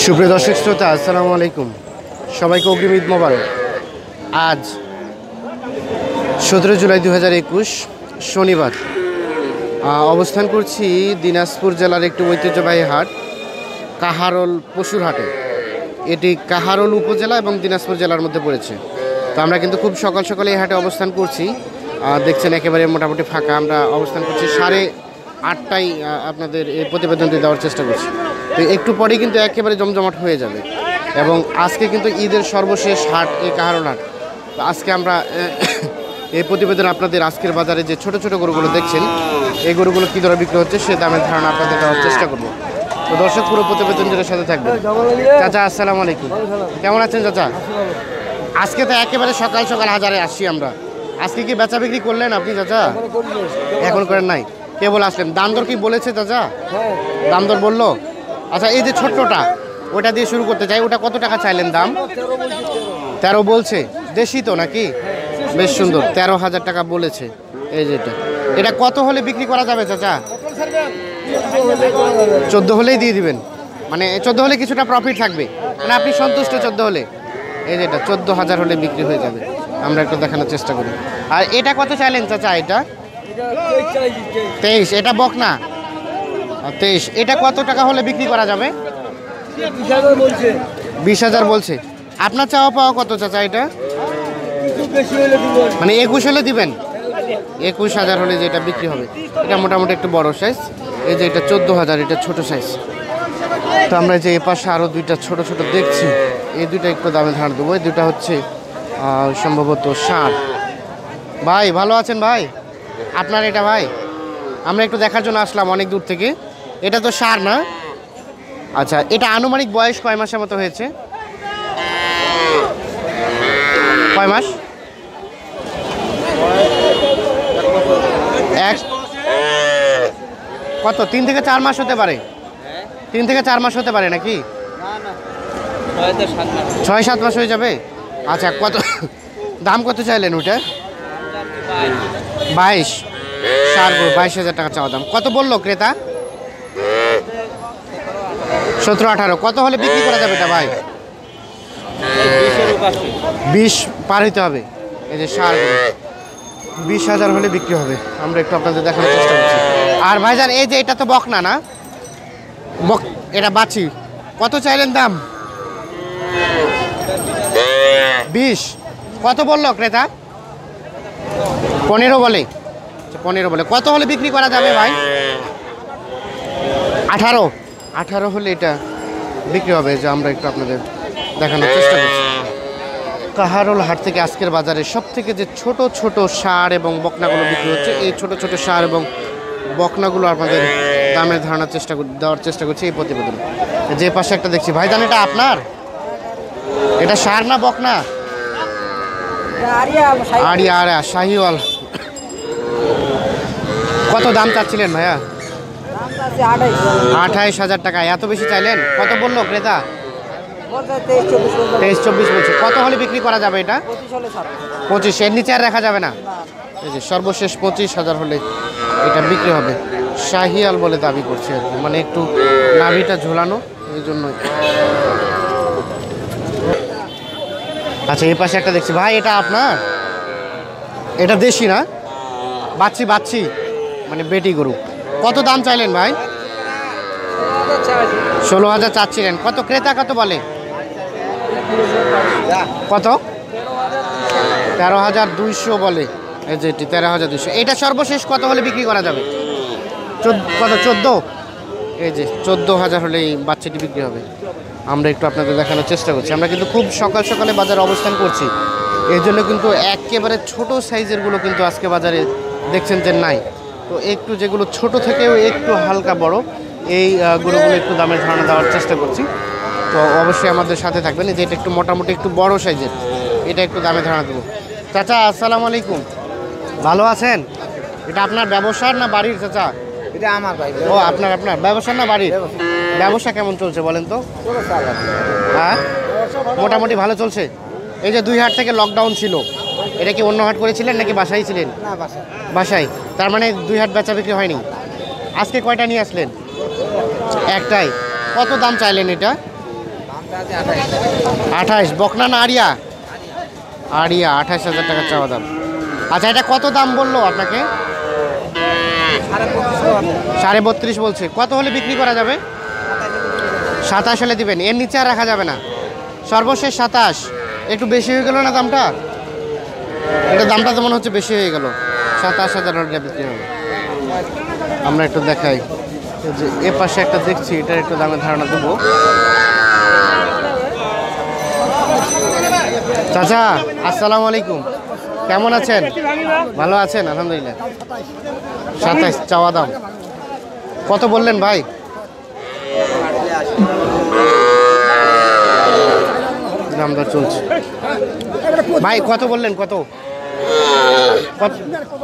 সুপ্রিয় দর্শক শ্রোতা, আসসালামু আলাইকুম। সবাইকে অগ্রিম ঈদ মোবারক। আজ 17 জুলাই 2021 শনিবার। অবস্থান করছি দিনাজপুর জেলার একটি ঐতিহ্যবাহী হাট, কাহারোল পশুর হাটে। এটি কাহারোল উপজেলা এবং দিনাজপুর জেলার মধ্যে পড়েছে। তো আমরা কিন্তু খুব সকাল সকালে এই হাটে অবস্থান করছি। দেখছেন একেবারে মোটামুটি ফাঁকা। আমরা অবস্থান করছি 8:30টায় আপনাদের এই প্রতিবেদনটি দেওয়ার চেষ্টা করছি। তো একটু পরেই কিন্তু একেবারে জমজমাট হয়ে যাবে। এবং আজকে কিন্তু ঈদের সর্বশেষ হাট এই কাহারোল হাট। তো আজকে আমরা এই প্রতিবেদন আপনাদের আজকের বাজারে যে ছোট ছোট গরুগুলো দেখছেন, এই গরুগুলো কী দরে বিক্রি হচ্ছে সে দামের ধারণা আপনাদের দেওয়ার চেষ্টা করবো। তো দর্শক পুরো প্রতিবেদন যেটার সাথে থাকবে। চাচা আসসালামু আলাইকুম, কেমন আছেন চাচা? আজকে তো একেবারে সকাল সকাল হাজারে আসছি আমরা। আজকে কি বেচা বিক্রি করলেন আপনি চাচা? এখন করেন নাই, কেবল আসলেন। দাম দর কি বলেছে চাচা? দাম দর বললো? আচ্ছা, এই যে ছোট্টটা ওটা দিয়ে শুরু করতে চাই, ওটা কত টাকা চাইলেন দাম? 13 বলছে। দেশি তো নাকি? বেশ সুন্দর, 13,000 টাকা বলেছে। এই যেটা, এটা কত হলে বিক্রি করা যাবে চাচা? 14 হলেই দিয়ে দিবেন? মানে 14 হলে কিছুটা প্রফিট থাকবে, মানে আপনি সন্তুষ্ট 14 হলে? এই যেটা 14,000 হলে বিক্রি হয়ে যাবে। আমরা একটু দেখানোর চেষ্টা করি। আর এটা কত চাইলেন চাচা? এটা 23। এটা বকনা 23। এটা কত টাকা হলে বিক্রি করা যাবে? 20,000 বলছে। আপনার চাওয়া পাওয়া কত চাচা এটা? মানে 21 হলে দিবেন? 21,000 হলে যেটা বিক্রি হবে। এটা মোটামুটি একটু বড় সাইজ। এই যে এটা 14,000, এটা ছোট সাইজ। তো আমরা যে এ পাশে আরও দুইটা ছোট ছোট দেখছি, এই দুইটা একটু দামে ধার দেবো। এই দুইটা হচ্ছে সম্ভবত ষাঁড়। ভাই ভালো আছেন ভাই? আপনার এটা ভাই? আমরা একটু দেখার জন্য আসলাম অনেক দূর থেকে। এটা তো ষাঁড় না? আচ্ছা, এটা আনুমানিক বয়স কয় মাসের মতো হয়েছে? কয় মাস? কত? 3 থেকে 4 মাস হতে পারে? 3 থেকে 4 মাস হতে পারে নাকি? 6-7 মাস হয়ে যাবে। আচ্ছা, কত দাম কত চাইলেন ওটা? 22। 22,000 টাকা চাওয়া দাম। কত বললো ক্রেতা? 17-18। কত হলে বিক্রি করা যাবে এটা ভাই? 20 পার হইতে হবে। এই যে ষাঁড় 20,000 হলে বিক্রি হবে। আমরা একটু আপনাদের দেখানোর চেষ্টা করছি। আর ভাইজান, এই যে এটা তো বকনা না? এটা বাছি। কত চাইলেন দাম? 20। কত বললো ক্রেতা? 15 বলে। 15 বলে। কত হলে বিক্রি করা যাবে ভাই? 18 হলে এটা বিক্রি হবে। যে আমরা একটু আপনাদের দেখানোর চেষ্টা করছি। কাহারোল হাট থেকে আজকের বাজারে সব থেকে যে ছোট ছোট ষাঁড় এবং বকনাগুলো বিক্রি হচ্ছে, এই ছোট ছোট ষাঁড় এবং বকনাগুলো আপনাদের দামের ধারণার দেওয়ার চেষ্টা করছি এই প্রতিবেদন। যে পাশে একটা দেখছি, ভাইজান এটা আপনার? এটা ষাঁড় না বকনা? আড়িয়া শাহিওয়াল। কত দাম চাচ্ছিলেন ভাইয়া? 28,000 টাকা। এত বেশি চাইলেন? কত বললো ক্রেতা? 23-24 বলছে। কত হলে বিক্রি করা যাবে এটা? 25। এর নিচে আর রাখা যাবে না? এই যে সর্বশেষ 25,000 হলে এটা বিক্রি হবে। শাহিয়াল বলে দাবি করছে আর কি, মানে একটু নাভিটা ঝোলানো, এই জন্যই। আচ্ছা, এই পাশে একটা দেখছি। ভাই এটা আপনার? এটা দেশি না? বাচ্চি মানে বেটি গরু। কত দাম চাইলেন ভাই? 16,000 চাচ্ছিলেন। কত ক্রেতা কত বলে? কত? 13,200 বলে। এই যে এটি 13,200। এটা সর্বশেষ কত হলে বিক্রি করা যাবে? কত? 14। এই যে 14,000 হলে এই বাচ্চাটি বিক্রি হবে। আমরা একটু আপনাদের দেখানোর চেষ্টা করছি। আমরা কিন্তু খুব সকাল সকালে বাজারে অবস্থান করছি, এই জন্য কিন্তু একেবারে ছোট সাইজেরগুলো কিন্তু আজকে বাজারে দেখছেন যে নাই। তো একটু যেগুলো ছোট থেকেও একটু হালকা বড়, এই গরুগুলো একটু দামের ধারণা দেওয়ার চেষ্টা করছি। তো অবশ্যই আমাদের সাথে থাকবেন। যে এটা একটু মোটামুটি একটু বড় সাইজের, এটা একটু দামে ধারণা দেবো। চাচা আসসালামু আলাইকুম, ভালো আছেন? এটা আপনার ব্যবসার না বাড়ির চাচা? এটা আমার ভাই। ও আপনার ব্যবসার না বাড়ির? ব্যবসা কেমন চলছে বলেন তো? হ্যাঁ, মোটামুটি ভালো চলছে। এই যে 2 হাট থেকে লকডাউন ছিল, এটা কি অন্য হাট করেছিলেন নাকি বাসায় ছিলেন? না, বাসায়। তার মানে 2 হাট বেচা বিক্রি হয়নি। আজকে কয়টা নিয়ে আসলেন? একটাই। কত দাম চাইলেন এটা? 28 বকনা না আরিয়া? আরিয়া 28,000 টাকা চাওয়া দাম। আচ্ছা এটা কত দাম বললো আপনাকে? 32.5 বলছে। কত হলে বিক্রি করা যাবে? 27 হলে দিবেন, এর নিচে আর রাখা যাবে না, সর্বশেষ 27। একটু বেশি হয়ে গেল না দামটা? এটা দামটা তো মনে হচ্ছে বেশি হয়ে গেল, 27,000 হলে বিক্রি হবে। আমরা একটু দেখাই যে এ পাশে একটা দেখছি, এটার একটু দামের ধারণা দেবো। চাচা আসসালামু আলাইকুম, কেমন আছেন? ভালো আছেন? আলহামদুলিল্লাহ। 27 চাওয়া দাম। কত বললেন ভাই? দাম দর চলছে ভাই, কত বললেন? কত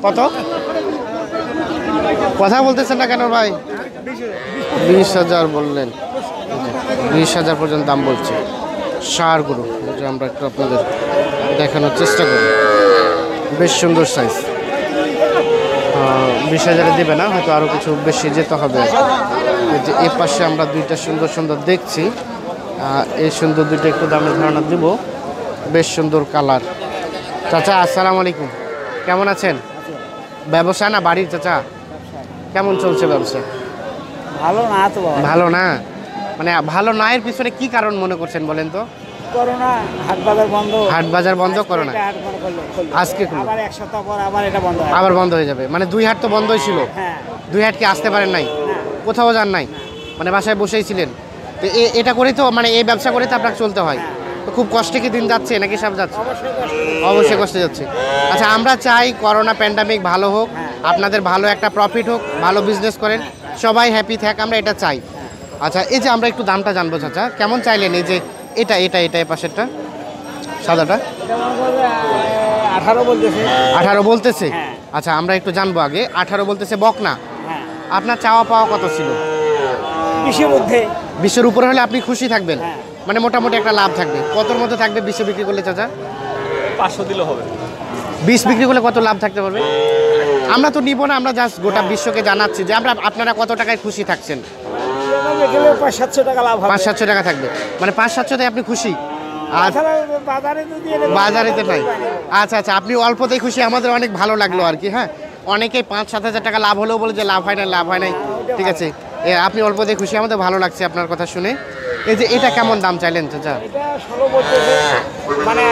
কত কথা বলতেছেন না কেন ভাই? 20,000 বললেন, 20,000 পর্যন্ত দাম বলছে। ষাঁড় গরু, এটা আমরা একটু আপনাদের দেখানোর চেষ্টা করি। বেশ সুন্দর সাইজ। 20,000 দেবে না, হয়তো আরও কিছু বেশি যেতে হবে। এই যে এ পাশে আমরা দুইটা সুন্দর সুন্দর দেখছি, এই সুন্দর দুইটা একটু দামের ধারণা দিব। বেশ সুন্দর কালার। চাচা আসসালামু আলাইকুম, কেমন আছেন? ব্যবসা না বাড়ির? চাচা কেমন চলছে ব্যবসা? ভালো না তো। ভালো না মানে ভালো না, এর পিছনে কি কারণ মনে করছেন বলেন তো? করোনা, হাট বাজার বন্ধ। হাট বাজার বন্ধ, করোনা আজকে আবার এক সপ্তাহ পর আবার এটা বন্ধ, আবার বন্ধ হয়ে যাবে। মানে 2 হাট তো বন্ধই ছিল। হ্যাঁ 2 হাট কি আসতে পারেন নাই? কোথাও যান নাই, মানে বাসায় বসেই ছিলেন? তো এটা করেই তো, মানে এই ব্যবসা করে তো আপনাকে চলতে হয়। তো খুব কষ্টে কি দিন যাচ্ছে নাকি সব যাচ্ছে? অবশ্যই কষ্টে যাচ্ছে। আচ্ছা আমরা চাই করোনা প্যান্ডামিক ভালো হোক, আপনাদের ভালো একটা প্রফিট হোক, ভালো বিজনেস করেন, সবাই হ্যাপি থাক, আমরা এটা চাই। আচ্ছা এই যে আমরা একটু দামটা জানবো চাচা, কেমন চাইলেন? এই যে এটা এটা এটা এই পাশেরটা সাদাটা 18 বলতেছে। 18 বলতেছে? হ্যাঁ। আচ্ছা আমরা একটু জানবো আগে। 18 বলতেছে বকনা। হ্যাঁ আপনার চাওয়া পাওয়া কত ছিল? 20-এর মধ্যে। 20-এর উপরে হলে আপনি খুশি থাকবেন? হ্যাঁ। মানে মোটামুটি একটা লাভ থাকবে। কতর মধ্যে থাকবে 20-এ বিক্রি করলে চাচা? 500 দিলে হবে। 20 বিক্রি করলে কত লাভ থাকতে পারবে? আমরা তো নিব না, আমরা জাস্ট গোটা বিশ্বকে জানাচ্ছি যে আমরা আপনারা কত টাকায় খুশি থাকছেন। 500-700 টাকা লাভ হবে। 500-700 টাকা থাকবে, মানে 500-700 আপনি খুশি? আর বাজারে যদি বাজারে তো নাই। আচ্ছা আচ্ছা, আপনি অল্পতেই খুশি, আমাদের অনেক ভালো লাগলো আর কি। হ্যাঁ অনেকেই 5-7 হাজার টাকা লাভ হলেও বলে যে লাভ হয় না, লাভ হয় নাই। ঠিক আছে, আপনি অল্পতেই খুশি, আমাদের ভালো লাগছে আপনার কথা শুনে। এই যে এটা কেমন দাম চাইলেন চাচা? এটা 16 বলতেছে, মানে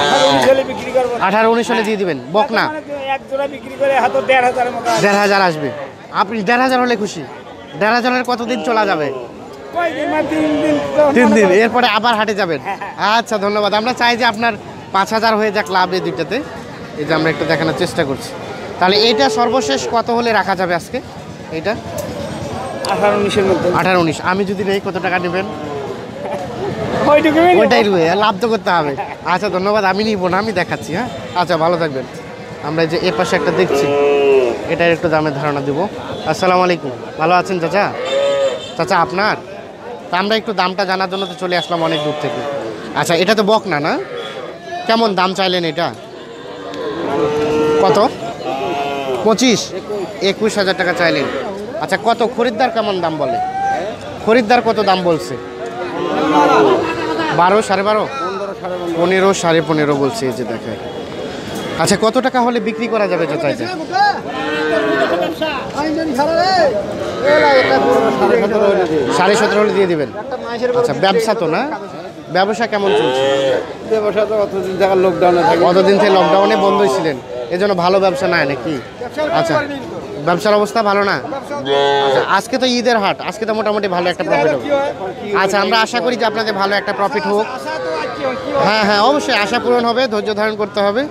18-19 হলে বিক্রি করব। 18-19 হলে দিয়ে দিবেন? বকনা এক জোড়া বিক্রি করে হয়তো 1,500 এর মতো। 1,500 আসবে? আপনি 1,500 হলে খুশি? 1,500 এর কতদিন চলা যাবে? কয়দিন? 3 দিন। 3 দিন, এরপরে আবার হাটে যাবেন? আচ্ছা ধন্যবাদ। আমরা চাই যে আপনার 5,000 হয়ে যাক লাভ এই দুইটাতে। এই যে আমরা একটু দেখানোর চেষ্টা করছি। তাহলে এইটা সর্বশেষ কত হলে রাখা যাবে আজকে? এইটা 18-19 এর মধ্যে। 18-19। আমি যদি নেই কত টাকা নেবেন? ওইটুকুই ওইটাই রয়ে লাভ তো করতে হবে। আচ্ছা ধন্যবাদ, আমি নিব না, আমি দেখাচ্ছি। হ্যাঁ আচ্ছা ভালো থাকবেন। আমরা এই যে এ পাশে একটা দেখছি, এটার একটু দামের ধারণা দেবো। আসসালামু আলাইকুম, ভালো আছেন চাচা? চাচা আপনার তা আমরা একটু দামটা জানার জন্য তো চলে আসলাম অনেক দূর থেকে। আচ্ছা এটা তো বকনা না? কেমন দাম চাইলেন এটা? কত? 25-21 হাজার টাকা চাইলেন। আচ্ছা কত খরিদ্দার কেমন দাম বলে? খরিদ্দার কত দাম বলছে? 12, 12.5, 15, 15.5 বলছে। এই যে দেখেন। আচ্ছা কত টাকা হলে বিক্রি করা যাবে চাচা এটা? 17.5 হলে দিয়ে দিবেন? আচ্ছা ব্যবসা তো না, ব্যবসা কেমন চলছে? ব্যবসা তো অতদিন থেকে লকডাউনে থাকে। কতদিন থেকে লকডাউনে বন্ধই ছিলেন, এই জন্য ভালো ব্যবসা নাই নাকি? আচ্ছা ব্যবসার অবস্থা ভালো না? আচ্ছা আজকে তো ঈদের হাট, আজকে তো মোটামুটি ভালো একটা প্রফিট হবে। আচ্ছা আমরা আশা করি যে আপনাদের ভালো একটা প্রফিট হোক। হ্যাঁ হ্যাঁ অবশ্যই আশা পূরণ হবে, ধৈর্য ধারণ করতে হবে।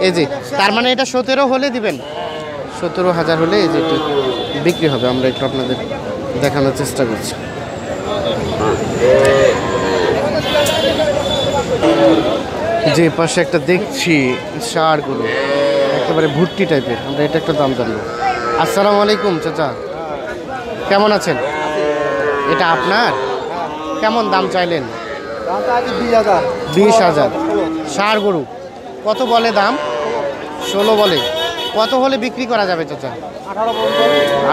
এই যে তার মানে এটা 17 হলে দিবেন? 17,000 হলে এই যে এটি বিক্রি হবে। আমরা একটু আপনাদের দেখানোর চেষ্টা করছি। যে পাশে একটা দেখছি ষাঁড়গুলো একেবারে ভুট্টি টাইপের, আমরা এটা একটা দাম জানবো। আসসালামু আলাইকুম চাচা, কেমন আছেন? এটা আপনার? কেমন দাম চাইলেন? 20,000। ষাঁড় গরু কত বলে দাম? 16 বলে। কত হলে বিক্রি করা যাবে চাচা?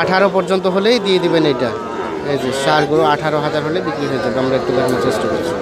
18 পর্যন্ত হলেই দিয়ে দিবেন এটা। এই যে সার গরু 18,000 হলে বিক্রি হয়ে যাবে, আমরা একটু দেখানোর চেষ্টা করছি।